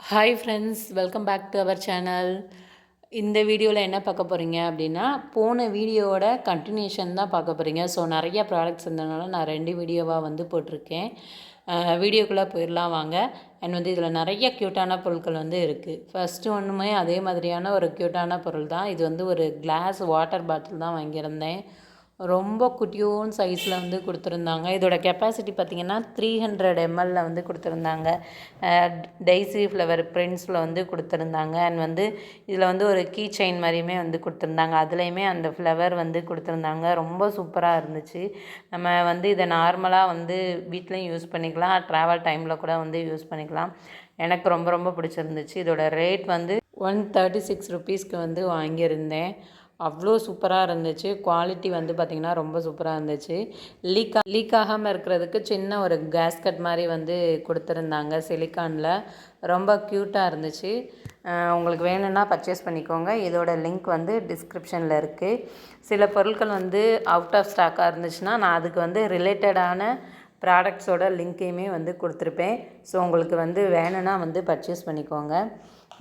Hi friends, welcome back to our channel. இந்த வீடியோவில் என்ன பார்க்க போகிறீங்க அப்படின்னா, போன வீடியோவோட கண்டினியூஷன் தான் பார்க்க போகிறீங்க. ஸோ நிறைய ப்ராடக்ட்ஸ் இருந்ததுனால நான் 2 வீடியோவாக வந்து போட்டிருக்கேன். வீடியோக்குள்ளே போயிடலாம் வாங்க. அண்ட் வந்து இதில் நிறைய க்யூட்டான பொருட்கள் வந்து இருக்குது. ஃபஸ்ட்டு ஒன்றுமே அதே மாதிரியான ஒரு க்யூட்டான பொருள் தான். இது வந்து ஒரு கிளாஸ் வாட்டர் பாட்டில் தான் வாங்கியிருந்தேன். ரொம்ப குட்டியோன்னு சைஸில் வந்து கொடுத்துருந்தாங்க. இதோட கெப்பாசிட்டி பார்த்திங்கன்னா 300 ml வந்து கொடுத்துருந்தாங்க. டெய்ஸி ஃப்ளவர் பிரிண்ட்ஸில் வந்து கொடுத்துருந்தாங்க. அண்ட் வந்து இதில் வந்து ஒரு கீ செயின் மாதிரியுமே வந்து கொடுத்துருந்தாங்க. அதுலேயுமே அந்த ஃப்ளவர் வந்து கொடுத்துருந்தாங்க. ரொம்ப சூப்பராக இருந்துச்சு. நம்ம வந்து இதை நார்மலாக வந்து வீட்லேயும் யூஸ் பண்ணிக்கலாம், ட்ராவல் டைமில் கூட வந்து யூஸ் பண்ணிக்கலாம். எனக்கு ரொம்ப ரொம்ப பிடிச்சிருந்துச்சு. இதோட ரேட் வந்து 136 ருபீஸ்க்கு வந்து வாங்கியிருந்தேன். அவ்வளோ சூப்பராக இருந்துச்சு. குவாலிட்டி வந்து பார்த்திங்கன்னா ரொம்ப சூப்பராக இருந்துச்சு. லீக் ஆகாமல் இருக்கிறதுக்கு சின்ன ஒரு கேஸ்கட் மாதிரி வந்து கொடுத்துருந்தாங்க சிலிக்கானில். ரொம்ப க்யூட்டாக இருந்துச்சு. உங்களுக்கு வேணும்னா பர்ச்சேஸ் பண்ணிக்கோங்க. இதோட லிங்க் வந்து டிஸ்கிரிப்ஷனில் இருக்குது. சில பொருட்கள் வந்து அவுட் ஆஃப் ஸ்டாக்காக இருந்துச்சுன்னா நான் அதுக்கு வந்து ரிலேட்டடான ப்ராடக்ட்ஸோட லிங்க்கையுமே வந்து கொடுத்துருப்பேன். ஸோ உங்களுக்கு வந்து வேணும்னா வந்து பர்ச்சேஸ் பண்ணிக்கோங்க.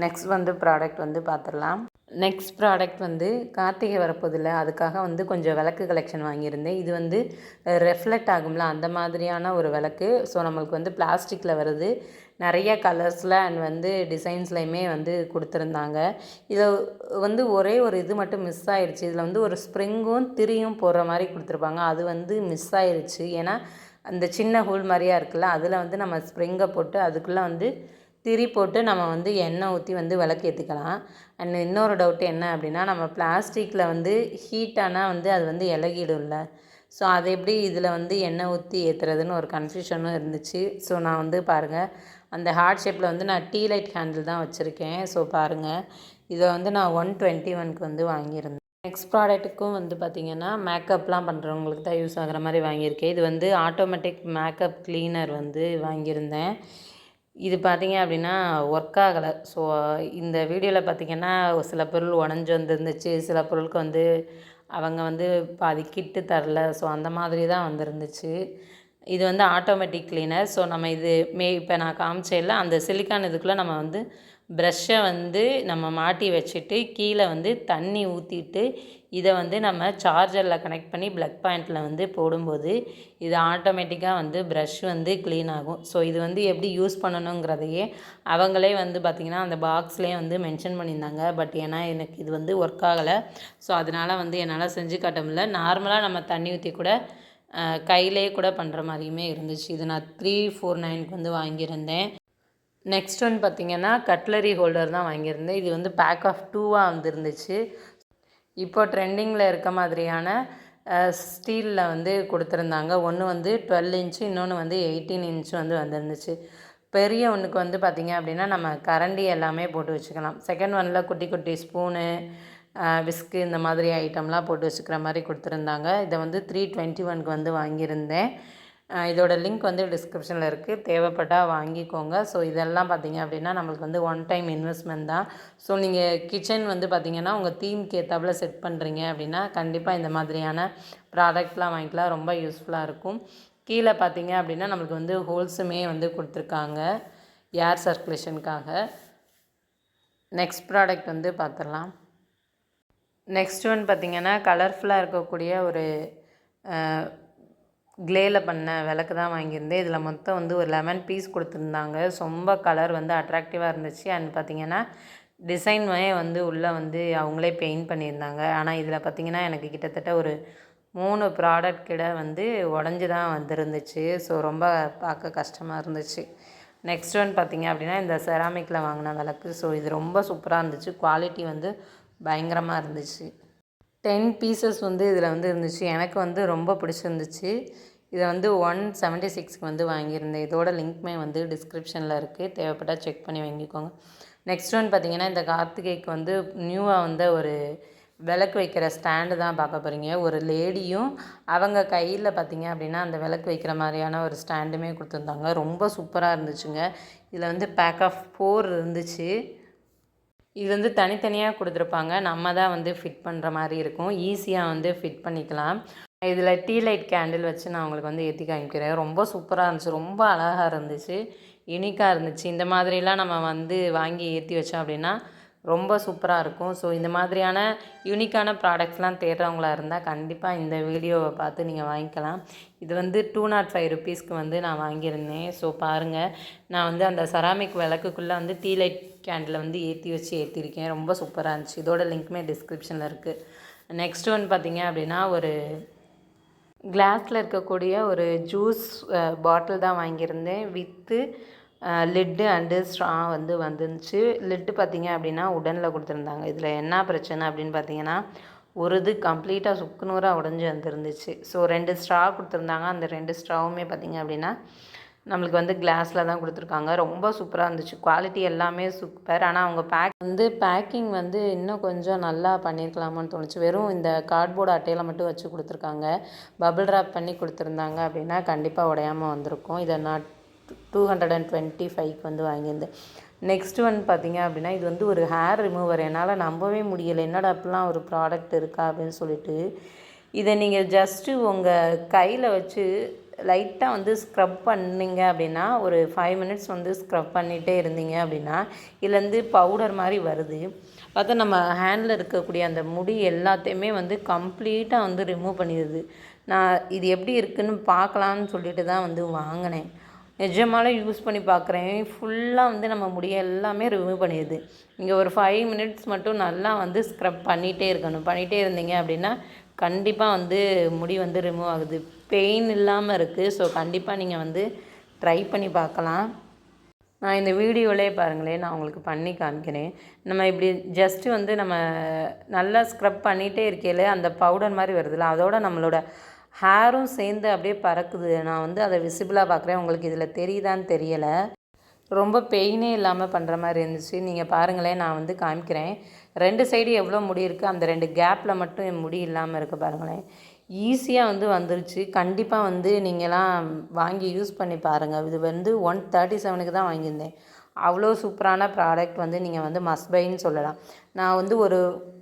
நெக்ஸ்ட் வந்து ப்ராடக்ட் வந்து பார்த்துடலாம். நெக்ஸ்ட் ப்ராடக்ட் வந்து கார்த்திகை வரப்போதில்ல, அதுக்காக வந்து கொஞ்சம் விளக்கு கலெக்ஷன் வாங்கியிருந்தேன். இது வந்து ரெஃப்ளெக்ட் ஆகும்ல, அந்த மாதிரியான ஒரு விளக்கு. ஸோ நம்மளுக்கு வந்து பிளாஸ்டிக்கில் வருது. நிறைய கலர்ஸில் அண்ட் வந்து டிசைன்ஸ்லையுமே வந்து கொடுத்துருந்தாங்க. இதில் வந்து ஒரே ஒரு இது மட்டும் மிஸ் ஆயிடுச்சு. இதில் வந்து ஒரு ஸ்ப்ரிங்கும் திரியும் போடுற மாதிரி கொடுத்துருப்பாங்க. அது வந்து மிஸ் ஆயிடுச்சு. ஏன்னா அந்த சின்ன ஹோல் மாதிரியா இருக்குல்ல, அதில் வந்து நம்ம ஸ்ப்ரிங்கை போட்டு அதுக்குள்ளே வந்து திரி போட்டு நம்ம வந்து எண்ணெய் ஊற்றி வந்து விளக்கு ஏற்றிக்கலாம். அண்ட் இன்னொரு டவுட் என்ன அப்படின்னா, நம்ம பிளாஸ்டிக்கில் வந்து ஹீட்டானால் வந்து அது வந்து இலகிடும்ல. ஸோ அது எப்படி இதில் வந்து எண்ணெய் ஊற்றி ஏற்றுறதுன்னு ஒரு கன்ஃபியூஷனும் இருந்துச்சு. ஸோ நான் வந்து பாருங்கள், அந்த ஹார்ட் ஷேப்பில் வந்து நான் டீ லைட் ஹேண்டில் தான் வச்சுருக்கேன். ஸோ பாருங்கள், இதை வந்து நான் 121க்கு வந்து வாங்கியிருந்தேன். நெக்ஸ்ட் ப்ராடக்ட்டுக்கும் வந்து பார்த்திங்கன்னா மேக்கப்லாம் பண்ணுறவங்களுக்கு தான் யூஸ் ஆகிற மாதிரி வாங்கியிருக்கேன். இது வந்து ஆட்டோமேட்டிக் மேக்கப் க்ளீனர் வந்து வாங்கியிருந்தேன். இது பார்த்திங்க அப்படின்னா ஒர்க் ஆகலை. ஸோ இந்த வீடியோவில் பார்த்திங்கன்னா சில பொருள் உடஞ்சி வந்துருந்துச்சு, சில பொருளுக்கு வந்து அவங்க வந்து பாதி கிட்டு தரல. ஸோ அந்த மாதிரி தான் வந்துருந்துச்சு. இது வந்து ஆட்டோமேட்டிக் க்ளீனர். ஸோ நம்ம இது இப்போ நான் காமிச்சேன்ல, அந்த சிலிக்கான் இதுக்குள்ளே நம்ம வந்து ப்ரஷ்ஷை வந்து நம்ம மாட்டி வச்சுட்டு கீழே வந்து தண்ணி ஊற்றிட்டு இதை வந்து நம்ம சார்ஜரில் கனெக்ட் பண்ணி ப்ளக் பாயிண்டில் வந்து போடும்போது இது ஆட்டோமேட்டிக்காக வந்து ப்ரஷ் வந்து க்ளீன் ஆகும். ஸோ இது வந்து எப்படி யூஸ் பண்ணணுங்கிறதையே அவங்களே வந்து பார்த்திங்கன்னா அந்த பாக்ஸ்லேயே வந்து மென்ஷன் பண்ணியிருந்தாங்க. பட் ஏன்னா எனக்கு இது வந்து ஒர்க் ஆகலை. ஸோ அதனால் வந்து என்னால் செஞ்சு காட்ட முடியல. நார்மலாக நம்ம தண்ணி ஊற்றி கூட கையிலே கூட பண்ணுற மாதிரியுமே இருந்துச்சு. இது நான் 349க்கு வந்து வாங்கியிருந்தேன். நெக்ஸ்ட் ஒன் பார்த்திங்கன்னா கட்லரி ஹோல்டர் தான் வாங்கியிருந்தேன். இது வந்து பேக் ஆஃப் 2வாக வந்துருந்துச்சு. இப்போ ட்ரெண்டிங்கில் இருக்க மாதிரியான ஸ்டீலில் வந்து கொடுத்துருந்தாங்க. ஒன்று வந்து 12 இன்ச்சு, இன்னொன்று வந்து 18 இன்ச்சு வந்து வந்துருந்துச்சு. பெரிய ஒன்றுக்கு வந்து பார்த்திங்க அப்படின்னா நம்ம கரண்டி எல்லாமே போட்டு வச்சுக்கலாம். செகண்ட் ஒன்னில் குட்டி குட்டி ஸ்பூனு, விஸ்கு இந்த மாதிரி ஐட்டம்லாம் போட்டு வச்சுக்கிற மாதிரி கொடுத்துருந்தாங்க. இதை வந்து 321க்கு வந்து வாங்கியிருந்தேன். இதோட லிங்க் வந்து டிஸ்கிரிப்ஷனில் இருக்குது, தேவைப்பட்டால் வாங்கிக்கோங்க. ஸோ இதெல்லாம் பார்த்திங்க அப்படின்னா நம்மளுக்கு வந்து ஒன் டைம் இன்வெஸ்ட்மெண்ட் தான். ஸோ நீங்கள் கிச்சன் வந்து பார்த்திங்கன்னா உங்கள் தீம்க்கு ஏற்றாப்புல செட் பண்ணுறீங்க அப்படின்னா கண்டிப்பாக இந்த மாதிரியான ப்ராடக்ட்லாம் வாங்கிக்கலாம். ரொம்ப யூஸ்ஃபுல்லாக இருக்கும். கீழே பார்த்திங்க அப்படின்னா நம்மளுக்கு வந்து ஹோல்ஸுமே வந்து கொடுத்துருக்காங்க ஏர் சர்க்குலேஷனுக்காக. நெக்ஸ்ட் ப்ராடக்ட் வந்து பார்த்துடலாம். நெக்ஸ்ட் ஒன் பார்த்திங்கன்னா கலர்ஃபுல்லாக இருக்கக்கூடிய ஒரு க்ளேயில் பண்ண விளக்கு தான் வாங்கியிருந்தேன். இதில் மொத்தம் வந்து ஒரு 11 பீஸ் கொடுத்துருந்தாங்க. ரொம்ப கலர் வந்து அட்ராக்டிவாக இருந்துச்சு. அண்ட் பார்த்திங்கன்னா டிசைன்மே வந்து உள்ளே வந்து அவங்களே பெயிண்ட் பண்ணியிருந்தாங்க. ஆனால் இதில் பார்த்திங்கன்னா எனக்கு கிட்டத்தட்ட ஒரு 3 ப்ராடக்ட் கிட்ட வந்து உடஞ்சி தான் வந்துருந்துச்சு. ஸோ ரொம்ப பார்க்க கஷ்டமாக இருந்துச்சு. நெக்ஸ்ட் ஒன் பார்த்திங்க அப்படின்னா இந்த செராமிக்கில் வாங்கின விளக்கு. ஸோ இது ரொம்ப சூப்பராக இருந்துச்சு. குவாலிட்டி வந்து பயங்கரமாக இருந்துச்சு. 10 பீசஸ் வந்து இதில் வந்து இருந்துச்சு. எனக்கு வந்து ரொம்ப பிடிச்சிருந்துச்சு. இதை வந்து 176க்கு வந்து வாங்கியிருந்தேன். இதோட லிங்க்மே வந்து டிஸ்கிரிப்ஷனில் இருக்குது, தேவைப்பட்டால் செக் பண்ணி வாங்கிக்கோங்க. நெக்ஸ்ட் ஒன் பார்த்திங்கன்னா இந்த கார்த்திகைக்கு வந்து நியூவாக வந்து ஒரு விளக்கு வைக்கிற ஸ்டாண்டு தான் பார்க்க போகிறீங்க. ஒரு லேடியும் அவங்க கையில் பார்த்திங்க அப்படின்னா அந்த விளக்கு வைக்கிற மாதிரியான ஒரு ஸ்டாண்டுமே கொடுத்துருந்தாங்க. ரொம்ப சூப்பராக இருந்துச்சுங்க. இதில் வந்து பேக் ஆஃப் 4 இருந்துச்சு. இது வந்து தனித்தனியாக கொடுத்துருப்பாங்க. நம்ம தான் வந்து ஃபிட் பண்ணுற மாதிரி இருக்கும். ஈஸியாக வந்து ஃபிட் பண்ணிக்கலாம். இதில் டீ லைட் கேண்டில் வச்சு நான் உங்களுக்கு வந்து ஏற்றி காமிக்கிறேன். ரொம்ப சூப்பராக இருந்துச்சு, ரொம்ப அழகாக இருந்துச்சு. யூனிக்காக இருந்துச்சு. இந்த மாதிரிலாம் நம்ம வந்து வாங்கி ஏற்றி வச்சோம் அப்படின்னா ரொம்ப சூப்பராக இருக்கும். ஸோ இந்த மாதிரியான யூனிக்கான ப்ராடக்ட்ஸ்லாம் தேடுறவங்களா இருந்தால் கண்டிப்பாக இந்த வீடியோவை பார்த்து நீங்கள் வாங்கிக்கலாம். இது வந்து ₹205க்கு வந்து நான் வாங்கியிருந்தேன். ஸோ பாருங்கள், நான் வந்து அந்த செராமிக் விளக்குக்குள்ளே வந்து டீ லைட் கேண்டில் வந்து ஏற்றிருக்கேன். ரொம்ப சூப்பராக இருந்துச்சு. இதோட லிங்க்குமே டிஸ்கிரிப்ஷனில் இருக்குது. நெக்ஸ்ட் ஒன் பார்த்திங்க அப்படின்னா ஒரு கிளாஸில் இருக்கக்கூடிய ஒரு ஜூஸ் பாட்டில் தான் வாங்கியிருந்தேன். வித்து லிட்டு அண்டு ஸ்ட்ரா வந்து வந்துருந்துச்சு. லிட்டு பார்த்திங்க அப்படின்னா உடனில் கொடுத்துருந்தாங்க. இதில் என்ன பிரச்சனை அப்படின்னு பார்த்தீங்கன்னா, ஒரு இது கம்ப்ளீட்டாக சுக்குநூறாக உடஞ்சி வந்துருந்துச்சு. ஸோ 2 ஸ்ட்ரா கொடுத்துருந்தாங்க. அந்த 2 ஸ்ட்ராவுமே பார்த்திங்க அப்படின்னா நம்மளுக்கு வந்து கிளாஸில் தான் கொடுத்துருக்காங்க. ரொம்ப சூப்பராக இருந்துச்சு. குவாலிட்டி எல்லாமே சூப்பர். ஆனால் அவங்க பேக்கிங் வந்து இன்னும் கொஞ்சம் நல்லா பண்ணியிருக்கலாமான்னு தோணுச்சு. வெறும் இந்த கார்ட்போர்டு அட்டையில் மட்டும் வச்சு கொடுத்துருக்காங்க. பபிள் ராப் பண்ணி கொடுத்துருந்தாங்க அப்படின்னா கண்டிப்பாக உடையாமல் வந்திருக்கும். இதை நான் 225க்கு வந்து வாங்கியிருந்தேன். நெக்ஸ்ட் ஒன் பார்த்திங்க அப்படின்னா இது வந்து ஒரு ஹேர் ரிமூவர். என்னால் நம்பவே முடியலை, என்னடா அப்படிலாம் ஒரு ப்ராடக்ட் இருக்கா அப்படின்னு சொல்லிட்டு. இதை நீங்கள் ஜஸ்ட்டு உங்கள் கையில் வச்சு லைட்டாக வந்து ஸ்க்ரப் பண்ணிங்க அப்படின்னா ஒரு 5 மினிட்ஸ் வந்து ஸ்க்ரப் பண்ணிகிட்டே இருந்தீங்க அப்படின்னா இதுலேருந்து பவுடர் மாதிரி வருது. பார்த்தா நம்ம ஹேண்டில் இருக்கக்கூடிய அந்த முடி எல்லாத்தையுமே வந்து கம்ப்ளீட்டாக வந்து ரிமூவ் பண்ணிடுது. நான் இது எப்படி இருக்குதுன்னு பார்க்கலான்னு சொல்லிட்டு தான் வந்து வாங்கினேன். நிஜமாலே யூஸ் பண்ணி பார்க்குறேன். ஃபுல்லாக வந்து நம்ம முடியை எல்லாமே ரிமூவ் பண்ணிடுது. நீங்கள் ஒரு 5 மினிட்ஸ் மட்டும் நல்லா வந்து ஸ்க்ரப் பண்ணிகிட்டே இருக்கணும். பண்ணிகிட்டே இருந்தீங்க அப்படின்னா கண்டிப்பாக வந்து முடி வந்து ரிமூவ் ஆகுது. பெயின் இல்லாமல் இருக்குது. ஸோ கண்டிப்பாக நீங்கள் வந்து ட்ரை பண்ணி பார்க்கலாம். நான் இந்த வீடியோவிலே பாருங்களேன், நான் உங்களுக்கு பண்ணி காமிக்கிறேன். நம்ம இப்படி ஜஸ்ட்டு வந்து நம்ம நல்லா ஸ்க்ரப் பண்ணிகிட்டே இருக்கையில் அந்த பவுடர் மாதிரி வருதுல்ல, அதோட நம்மளோட ஹேரும் சேர்ந்து அப்படியே பறக்குது. நான் வந்து அதை விசிபிளாக பார்க்குறேன். உங்களுக்கு இதில் தெரியுதான்னு தெரியலை. ரொம்ப பெயினே இல்லாமல் பண்ணுற மாதிரி இருந்துச்சு. நீங்கள் பாருங்களேன், நான் வந்து காமிக்கிறேன். 2 சைடு எவ்வளோ முடி இருக்குது, அந்த 2 கேப்பில் மட்டும் என் முடி இல்லாமல் இருக்குது பாருங்களேன். ஈஸியாக வந்து வந்துருச்சு. கண்டிப்பாக வந்து நீங்களாம் வாங்கி யூஸ் பண்ணி பாருங்கள். இது வந்து 137க்கு தான் வாங்கியிருந்தேன். அவ்வளோ சூப்பரான ப்ராடக்ட் வந்து நீங்கள் வந்து மஸ்ட் பைன்னு சொல்லலாம். நான் வந்து ஒரு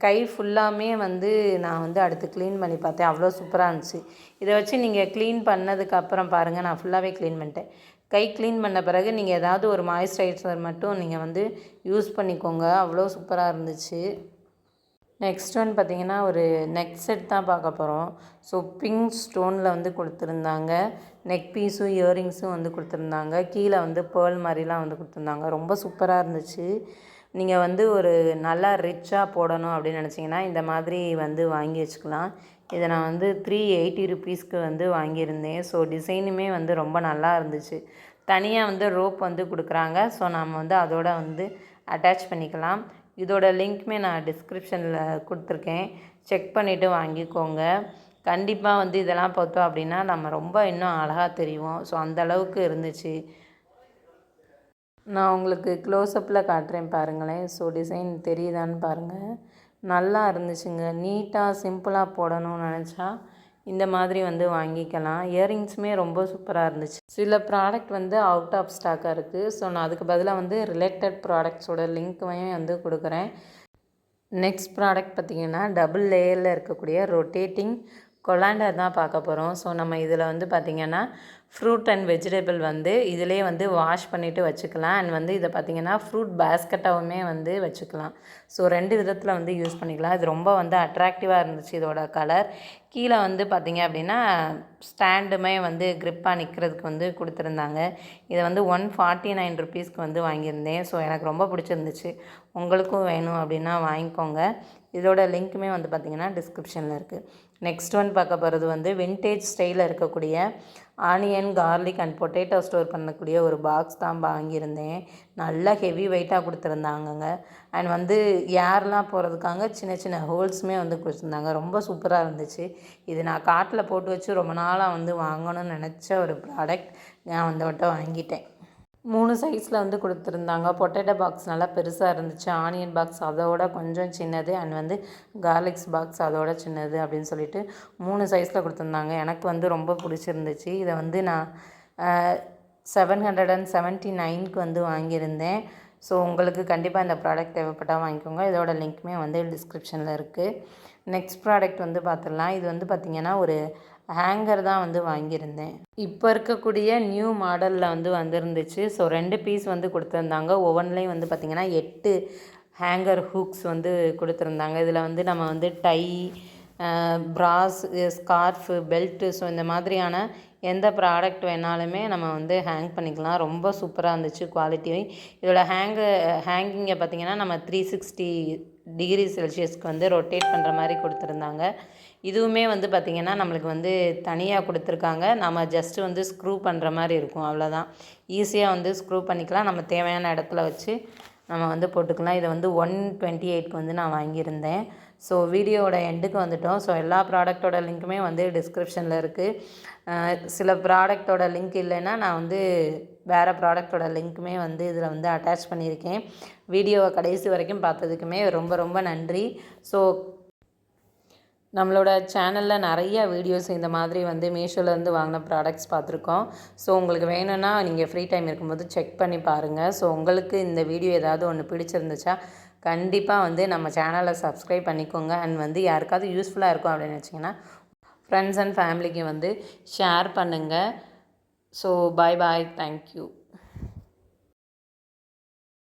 கை ஃபுல்லாமே வந்து நான் வந்து அடுத்து க்ளீன் பண்ணி பார்த்தேன். அவ்வளோ சூப்பராக இருந்துச்சு. இதை வச்சு நீங்கள் க்ளீன் பண்ணதுக்கப்புறம் பாருங்கள், நான் ஃபுல்லாகவே க்ளீன் பண்ணிட்டேன். கை க்ளீன் பண்ண பிறகு நீங்கள் ஏதாவது ஒரு மாய்ஸ்சரைசர் மட்டும் நீங்கள் வந்து யூஸ் பண்ணிக்கோங்க. அவ்வளோ சூப்பராக இருந்துச்சு. நெக்ஸ்ட் ஒன் பார்த்திங்கன்னா ஒரு நெக் செட் தான் பார்க்க போகிறோம். ஸோ பிங்க் ஸ்டோனில் வந்து கொடுத்துருந்தாங்க. நெக் பீஸும் இயரிங்ஸும் வந்து கொடுத்துருந்தாங்க. கீழே வந்து பேர்ல் மாதிரிலாம் வந்து கொடுத்துருந்தாங்க. ரொம்ப சூப்பராக இருந்துச்சு. நீங்கள் வந்து ஒரு நல்லா ரிச்சாக போடணும் அப்படின்னு நினச்சிங்கன்னா இந்த மாதிரி வந்து வாங்கி வச்சுக்கலாம். இதை நான் வந்து 380 வந்து வாங்கியிருந்தேன். ஸோ டிசைனுமே வந்து ரொம்ப நல்லா இருந்துச்சு. தனியாக வந்து ரோப் வந்து கொடுக்குறாங்க. ஸோ நம்ம வந்து அதோட வந்து அட்டாச் பண்ணிக்கலாம். இதோட லிங்க்குமே நான் டிஸ்கிரிப்ஷனில் கொடுத்துருக்கேன். செக் பண்ணிவிட்டு வாங்கிக்கோங்க. கண்டிப்பாக வந்து இதெல்லாம் பார்த்தோம் அப்படின்னா நம்ம ரொம்ப இன்னும் அழகாக தெரியும். ஸோ அந்தளவுக்கு இருந்துச்சு. நான் உங்களுக்கு க்ளோஸ்அப்பில் காட்டுறேன் பாருங்களேன். ஸோ டிசைன் தெரியுதான்னு பாருங்கள். நல்லா இருந்துச்சுங்க. நீட்டாக சிம்பிளாக போடணும்னு நினச்சா இந்த மாதிரி வந்து வாங்கிக்கலாம். இயரிங்ஸுமே ரொம்ப சூப்பராக இருந்துச்சு. சில ப்ராடக்ட் வந்து அவுட் ஆஃப் ஸ்டாக்காக இருக்குது. ஸோ நான் அதுக்கு பதிலாக வந்து ரிலேட்டட் ப்ராடக்ட்ஸோட லிங்க்கையும் வந்து கொடுக்குறேன். நெக்ஸ்ட் ப்ராடக்ட் பார்த்திங்கன்னா டபுள் லேயரில் இருக்கக்கூடிய ரொட்டேட்டிங் கொலாண்டர் தான் பார்க்க போகிறோம். ஸோ நம்ம இதில் வந்து பார்த்திங்கன்னா ஃப்ரூட் அண்ட் வெஜிடபிள் வந்து இதிலே வந்து வாஷ் பண்ணிவிட்டு வச்சுக்கலாம். அண்ட் வந்து இதை பார்த்திங்கன்னா ஃப்ரூட் பேஸ்கெட்டாகவுமே வந்து வச்சுக்கலாம். ஸோ 2 விதத்தில் வந்து யூஸ் பண்ணிக்கலாம். இது ரொம்ப வந்து அட்ராக்டிவாக இருந்துச்சு இதோட கலர். கீழே வந்து பார்த்திங்க அப்படின்னா ஸ்டாண்டுமே வந்து க்ரிப்பாக நிற்கிறதுக்கு வந்து கொடுத்துருந்தாங்க. இதை வந்து 149 வந்து வாங்கியிருந்தேன். ஸோ எனக்கு ரொம்ப பிடிச்சிருந்துச்சு. உங்களுக்கும் வேணும் அப்படின்னா வாங்கிக்கோங்க. இதோட லிங்க்குமே வந்து பார்த்திங்கன்னா டிஸ்கிரிப்ஷனில் இருக்குது. நெக்ஸ்ட் ஒன் பார்க்க போகிறது வந்து வின்டேஜ் ஸ்டைலில் இருக்கக்கூடிய onion, garlic and potato store பண்ணக்கூடிய ஒரு பாக்ஸ் தான் வாங்கியிருந்தேன். நல்லா ஹெவி வெயிட்டாக கொடுத்துருந்தாங்கங்க. அண்ட் வந்து ஏர்லாம் போகிறதுக்காக சின்ன சின்ன ஹோல்ஸுமே வந்து கொடுத்துருந்தாங்க. ரொம்ப சூப்பராக இருந்துச்சு. இது நான் கார்ட்டில் போட்டு வச்சு ரொம்ப நாளாக வந்து வாங்கணும்னு நினச்ச ஒரு ப்ராடக்ட். நான் வந்து மட்டும் வாங்கிட்டேன். 3 சைஸில் வந்து கொடுத்துருந்தாங்க. பொட்டேட்டோ பாக்ஸ் நல்லா பெருசாக இருந்துச்சு. ஆனியன் பாக்ஸ் அதோட கொஞ்சம் சின்னது. அண்ட் வந்து கார்லிக்ஸ் பாக்ஸ் அதோட சின்னது அப்படின்னு சொல்லிட்டு 3 சைஸில் கொடுத்துருந்தாங்க. எனக்கு வந்து ரொம்ப பிடிச்சிருந்துச்சு. இதை வந்து நான் 779க்கு வந்து வாங்கியிருந்தேன். ஸோ உங்களுக்கு கண்டிப்பாக இந்த ப்ராடக்ட் தேவைப்பட்டால் வாங்கிக்கோங்க. இதோட லிங்க்குமே வந்து டிஸ்கிரிப்ஷனில் இருக்குது. நெக்ஸ்ட் ப்ராடக்ட் வந்து பார்த்துடலாம். இது வந்து பார்த்திங்கன்னா ஒரு ஹேங்கர் தான் வந்து வாங்கியிருந்தேன். இப்போ இருக்கக்கூடிய நியூ மாடலில் வந்து வந்துருந்துச்சு. ஸோ 2 பீஸ் வந்து கொடுத்துருந்தாங்க. ஒவ்வொன்றிலையும் வந்து பார்த்திங்கன்னா 8 ஹேங்கர் ஹூக்ஸ் வந்து கொடுத்துருந்தாங்க. இதில் வந்து நம்ம வந்து டை, ப்ராஸ், ஸ்கார்ஃபு, பெல்ட்டு, ஸோ இந்த மாதிரியான எந்த ப்ராடக்ட் வேணாலுமே நம்ம வந்து ஹேங் பண்ணிக்கலாம். ரொம்ப சூப்பராக இருந்துச்சு குவாலிட்டி. இதோட ஹேங்கிங்கை பார்த்திங்கன்னா நம்ம 360 டிகிரி செல்சியஸ்க்கு வந்து ரொட்டேட் பண்ணுற மாதிரி கொடுத்துருந்தாங்க. இதுவுமே வந்து பார்த்திங்கன்னா நம்மளுக்கு வந்து தனியாக கொடுத்துருக்காங்க. நம்ம ஜஸ்ட்டு வந்து ஸ்க்ரூ பண்ணுற மாதிரி இருக்கும், அவ்வளோதான். ஈஸியாக வந்து ஸ்க்ரூ பண்ணிக்கலாம். நம்ம தேவையான இடத்துல வச்சு நம்ம வந்து போட்டுக்கலாம். இதை வந்து 128க்கு வந்து நான் வாங்கியிருந்தேன். ஸோ வீடியோவோட எண்டுக்கு வந்துட்டோம். ஸோ எல்லா ப்ராடக்ட்டோட லிங்க்குமே வந்து டிஸ்கிரிப்ஷனில் இருக்குது. சில ப்ராடக்ட்டோட லிங்க் இல்லைன்னா நான் வந்து வேறு ப்ராடக்ட்டோட லிங்க்குமே வந்து இதில் வந்து அட்டாச் பண்ணியிருக்கேன். வீடியோவை கடைசி வரைக்கும் பார்த்ததுக்குமே ரொம்ப ரொம்ப நன்றி. ஸோ நம்மளோட சேனலில் நிறைய வீடியோஸ் இந்த மாதிரி வந்து மீஷோலேருந்து வாங்கின ப்ராடக்ட்ஸ் பார்த்துருக்கோம். ஸோ உங்களுக்கு வேணும்னா நீங்கள் ஃப்ரீ டைம் இருக்கும்போது செக் பண்ணி பாருங்கள். ஸோ உங்களுக்கு இந்த வீடியோ ஏதாவது ஒன்று பிடிச்சிருந்துச்சா கண்டிப்பாக வந்து நம்ம சேனலை சப்ஸ்கிரைப் பண்ணிக்கோங்க. அண்ட் வந்து யாருக்காவது யூஸ்ஃபுல்லாக இருக்கும் அப்படின்னு நினச்சிங்கன்னா ஃப்ரெண்ட்ஸ் அண்ட் ஃபேமிலிக்கு வந்து ஷேர் பண்ணுங்கள். ஸோ பாய் பாய், தேங்க்யூ.